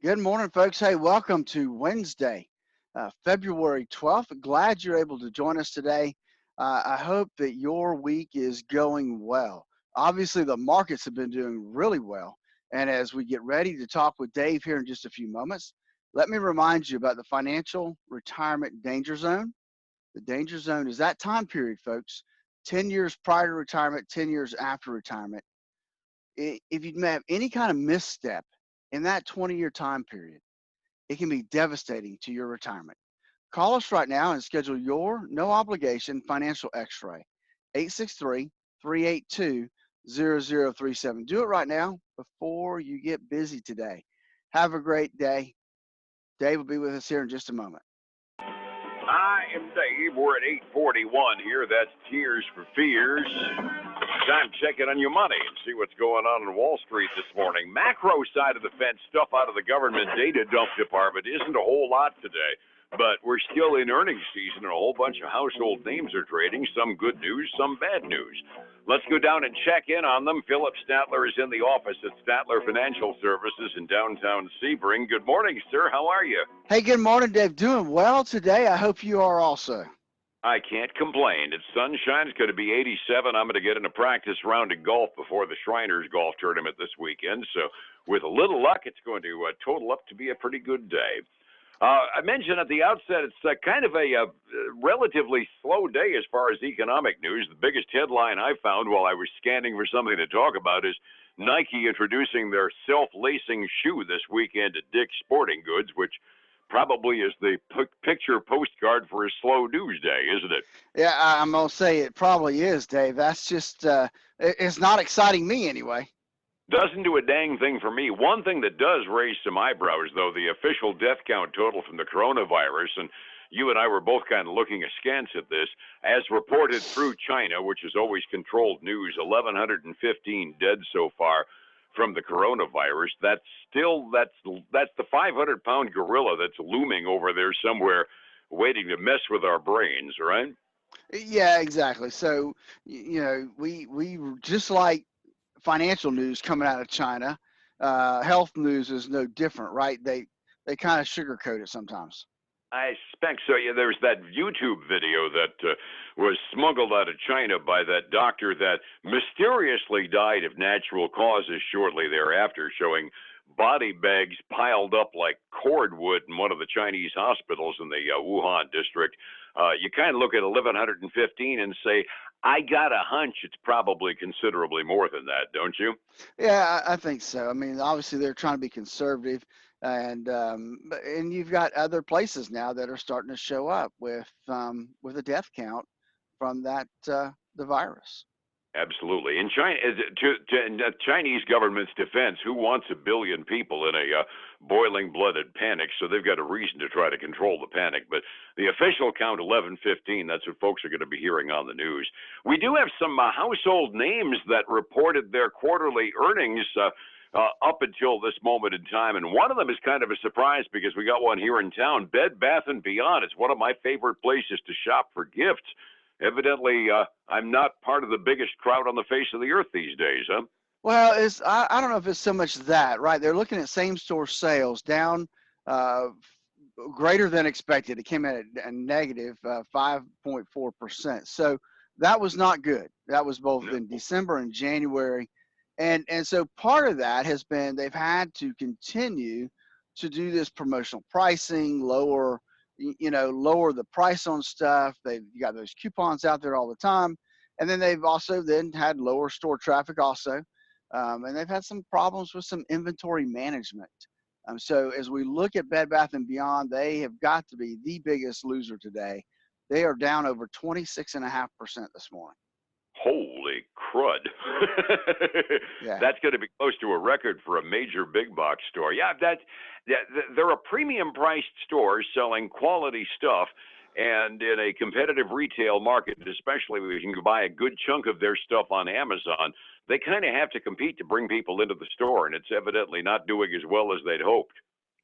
Good morning, folks. Hey, welcome to Wednesday, February 12th. Glad you're able to join us today. I hope that your week is going well. Obviously, the markets have been doing really well. And as we get ready to talk with Dave here in just a few moments, let me remind you about the financial retirement danger zone. The danger zone is that time period, folks, 10 years prior to retirement, 10 years after retirement. If you have any kind of misstep in that 20-year time period, it can be devastating to your retirement. Call us right now and schedule your no obligation financial x ray, 863 382 0037. Do it right now before you get busy today. Have a great day. Dave will be with us here in just a moment. I am Dave. We're at 841 here. That's Tears for Fears. Time checking on your money and see what's going on in Wall Street this morning. Macro side of the fence, stuff out of the government data dump department isn't a whole lot today. But we're still in earnings season, and a whole bunch of household names are trading. Some good news, some bad news. Let's go down and check in on them. Phillip Statler is in the office at Statler Financial Services in downtown Sebring. Good morning, sir. How are you? Hey, good morning, Dave. Doing well today. I hope you are also. I can't complain. It's sunshine. It's going to be 87. I'm going to get in a practice round of golf before the Shriners golf tournament this weekend. So with a little luck, it's going to total up to be a pretty good day. I mentioned at the outset, it's kind of a relatively slow day as far as economic news. The biggest headline I found while I was scanning for something to talk about is Nike introducing their self-lacing shoe this weekend at Dick's Sporting Goods, which probably is the picture postcard for a slow news day, isn't it? Yeah, I'm going to say it probably is, Dave. That's just, it's not exciting me anyway. Doesn't do a dang thing for me. One thing that does raise some eyebrows, though, the official death count total from the coronavirus, and you and I were both kind of looking askance at this, as reported through China, which is always controlled news, 1,115 dead so far from the coronavirus. That's the 500-pound gorilla that's looming over there somewhere, waiting to mess with our brains, right? Yeah, exactly. So, we just like financial news coming out of China, health news is no different, right? They kind of sugarcoat it sometimes. I suspect so. Yeah, there's that YouTube video that was smuggled out of China by that doctor that mysteriously died of natural causes shortly thereafter, showing body bags piled up like cordwood in one of the Chinese hospitals in the Wuhan district. You kind of look at 1,115 and say, I got a hunch it's probably considerably more than that, don't you? Yeah, I think so. I mean, obviously they're trying to be conservative, and you've got other places now that are starting to show up with a death count from the virus. Absolutely. In China, in the Chinese government's defense, who wants a billion people in a boiling blooded panic? So they've got a reason to try to control the panic. But the official count, 1115, that's what folks are going to be hearing on the news. We do have some household names that reported their quarterly earnings up until this moment in time. And one of them is kind of a surprise because we got one here in town, Bed Bath & Beyond. It's one of my favorite places to shop for gifts. Evidently, I'm not part of the biggest crowd on the face of the earth these days, huh? Well, I don't know if it's so much that, right? They're looking at same store sales down uh, greater than expected. It came in at a negative 5.4%. So that was not good. That was both in December and January. And so part of that has been they've had to continue to do this promotional pricing, lower the price on stuff. They've got those coupons out there all the time. And then they've also then had lower store traffic also. And they've had some problems with some inventory management. So as we look at Bed Bath & Beyond, they have got to be the biggest loser today. They are down over 26.5% this morning. Holy crud. Yeah. That's going to be close to a record for a major big box store. Yeah, they're a premium priced store selling quality stuff. And in a competitive retail market, especially when you can buy a good chunk of their stuff on Amazon, they kind of have to compete to bring people into the store. And it's evidently not doing as well as they'd hoped.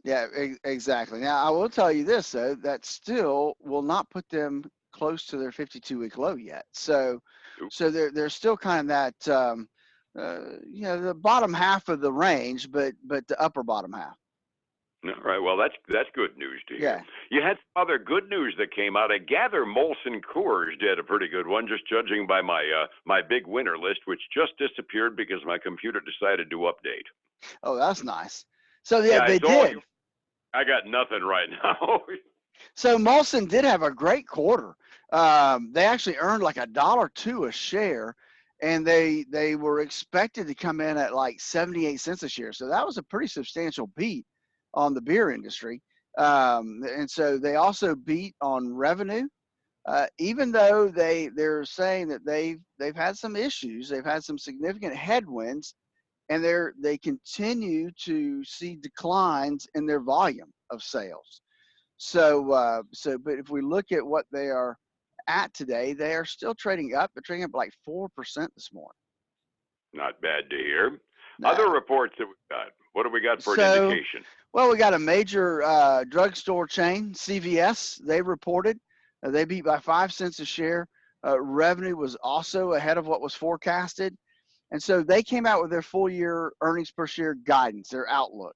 Yeah, exactly. Now, I will tell you this, though, that still will not put them close to their 52-week low yet. So they're still kind of that, the bottom half of the range, but the upper bottom half. All right. Well, that's good news to hear. Yeah. You had some other good news that came out. I gather Molson Coors did a pretty good one, just judging by my big winner list, which just disappeared because my computer decided to update. Oh, that's nice. So yeah, Yeah, they it's all did. you. I got nothing right now. So Molson did have a great quarter. They actually earned like $1.02 a share, and they were expected to come in at like 78 cents a share. So that was a pretty substantial beat on the beer industry. And so they also beat on revenue, even though they're saying that they've had some issues, they've had some significant headwinds, and they continue to see declines in their volume of sales. But if we look at what they are at today, they are still trading up. They're trading up like 4% this morning. Not bad to hear. Other No. reports that we got. What do we got for an So, indication? well, we got a major drugstore chain, CVS. They reported they beat by 5 cents a share. Revenue was also ahead of what was forecasted. And so they came out with their full year earnings per share guidance, their outlook.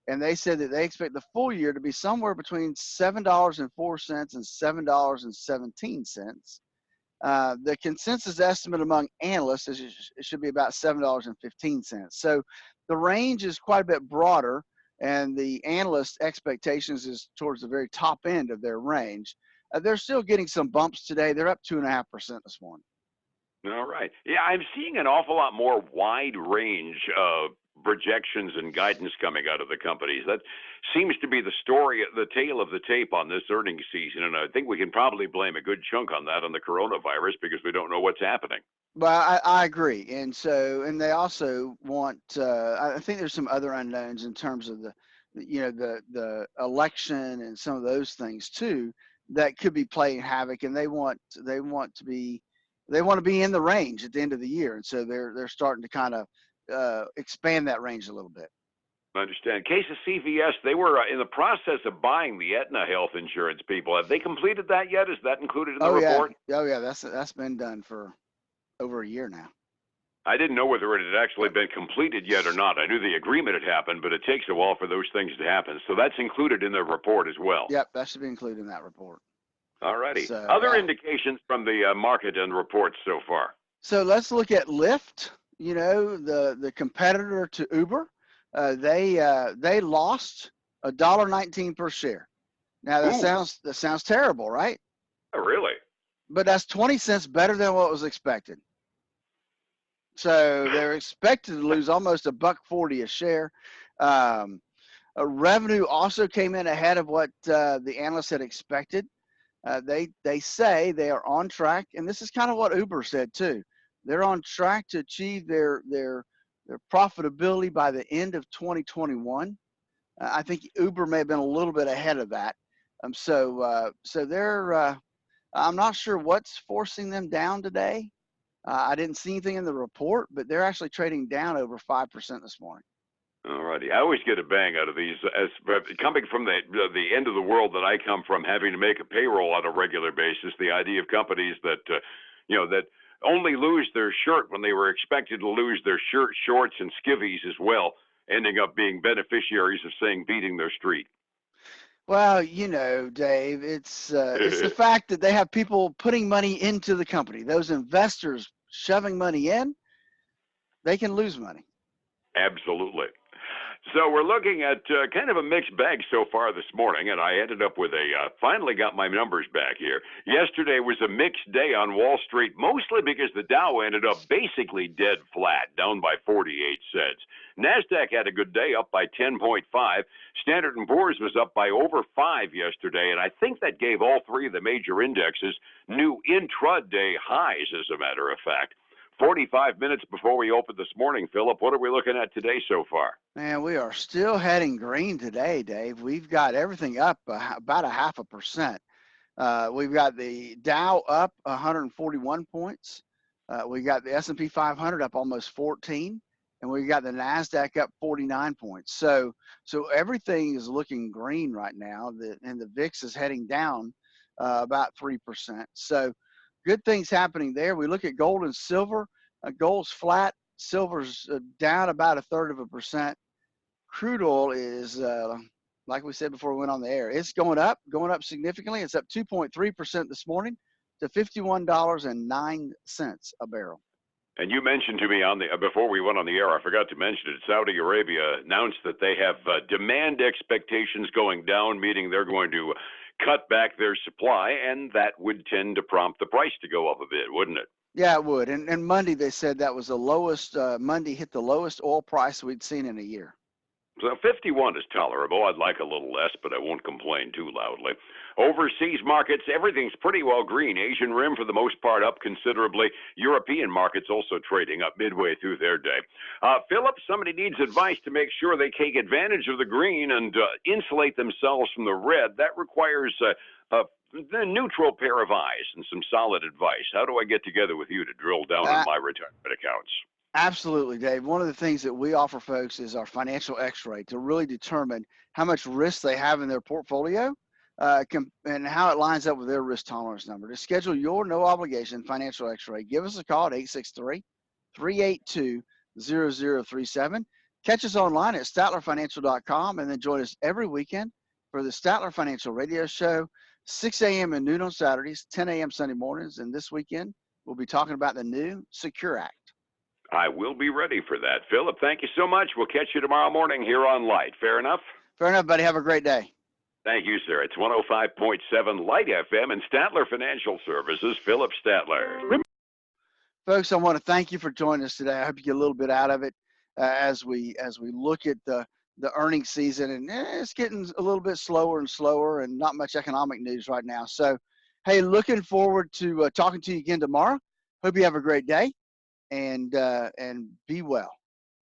And they said that they expect the full year to be somewhere between $7.04 and $7.17. The consensus estimate among analysts is it should be about $7.15. So the range is quite a bit broader, and the analyst expectations is towards the very top end of their range. They're still getting some bumps today. They're up 2.5% this morning. All right. Yeah, I'm seeing an awful lot more wide range projections and guidance coming out of the companies. That seems to be the story, the tale of the tape on this earnings season. And I think we can probably blame a good chunk on that on the coronavirus because we don't know what's happening. But I agree, and they also want. I think there's some other unknowns in terms of the election and some of those things too that could be playing havoc, and they want to be in the range at the end of the year, and so they're starting to kind of expand that range a little bit. I understand. Case of CVS, they were in the process of buying the Aetna health insurance people. Have they completed that yet? Is that included in the Oh yeah, report? oh yeah, that's been done for over a year now. I didn't know whether it had actually Yep. been completed yet or not. I knew the agreement had happened, but it takes a while for those things to happen. So that's included in the report as well. Yep, that should be included in that report. All righty. So Other yeah. indications from the market and reports so far? So let's look at Lyft. You know, the competitor to Uber. They lost $1.19 per share. Now Ooh, that sounds terrible, right? really? But that's 20 cents better than what was expected. So they're expected to lose almost $1.40 a share. Um, Revenue also came in ahead of what the analysts had expected. They say they are on track, and this is kind of what Uber said too. They're on track to achieve their profitability by the end of 2021. I think Uber may have been a little bit ahead of that. So they're. I'm not sure what's forcing them down today. I didn't see anything in the report, but they're actually trading down over 5% this morning. All righty. I always get a bang out of these. As coming from the end of the world that I come from, having to make a payroll on a regular basis, the idea of companies that that only lose their shirt when they were expected to lose their shorts, and skivvies as well, ending up being beneficiaries of saying beating their street. Well, Dave, it's the fact that they have people putting money into the company. Those investors shoving money in, they can lose money. Absolutely. So we're looking at kind of a mixed bag so far this morning, and I ended up with finally got my numbers back here. Yesterday was a mixed day on Wall Street, mostly because the Dow ended up basically dead flat, down by 48 cents. NASDAQ had a good day, up by 10.5. Standard & Poor's was up by over 5 yesterday, and I think that gave all three of the major indexes new intraday highs, as a matter of fact. 45 minutes before we open this morning, Phillip, what are we looking at today so far? Man, we are still heading green today, Dave. We've got everything up about 0.5%. We've got the Dow up 141 points. We got the S&P 500 up almost 14, and we got the Nasdaq up 49 points. So everything is looking green right now, and the VIX is heading down about 3%. So good things happening there. We look at gold and silver. Gold's flat. Silver's down about 1/3%. Crude oil is like we said before we went on the air. It's going up significantly. It's up 2.3% this morning to $51.09 a barrel. And you mentioned to me on the before we went on the air, I forgot to mention it. Saudi Arabia announced that they have demand expectations going down, meaning they're going to cut back their supply, and that would tend to prompt the price to go up a bit, wouldn't it? Yeah, it would. And Monday they said that was the lowest. Monday hit the lowest oil price we'd seen in a year. So 51 is tolerable. I'd like a little less, but I won't complain too loudly. Overseas markets, everything's pretty well green. Asian Rim, for the most part, up considerably. European markets also trading up midway through their day. Phillip, somebody needs advice to make sure they take advantage of the green and insulate themselves from the red. That requires a neutral pair of eyes and some solid advice. How do I get together with you to drill down on my retirement accounts? Absolutely, Dave. One of the things that we offer folks is our financial x-ray to really determine how much risk they have in their portfolio and how it lines up with their risk tolerance number. To schedule your no obligation financial x-ray, give us a call at 863-382-0037. Catch us online at statlerfinancial.com and then join us every weekend for the Statler Financial Radio Show, 6 a.m. and noon on Saturdays, 10 a.m. Sunday mornings. And this weekend, we'll be talking about the new Secure Act. I will be ready for that. Phillip, thank you so much. We'll catch you tomorrow morning here on Light. Fair enough? Fair enough, buddy. Have a great day. Thank you, sir. It's 105.7 Light FM and Statler Financial Services, Phillip Statler. Folks, I want to thank you for joining us today. I hope you get a little bit out of it as we look at the earnings season. And it's getting a little bit slower and slower and not much economic news right now. So, hey, looking forward to talking to you again tomorrow. Hope you have a great day. And be well.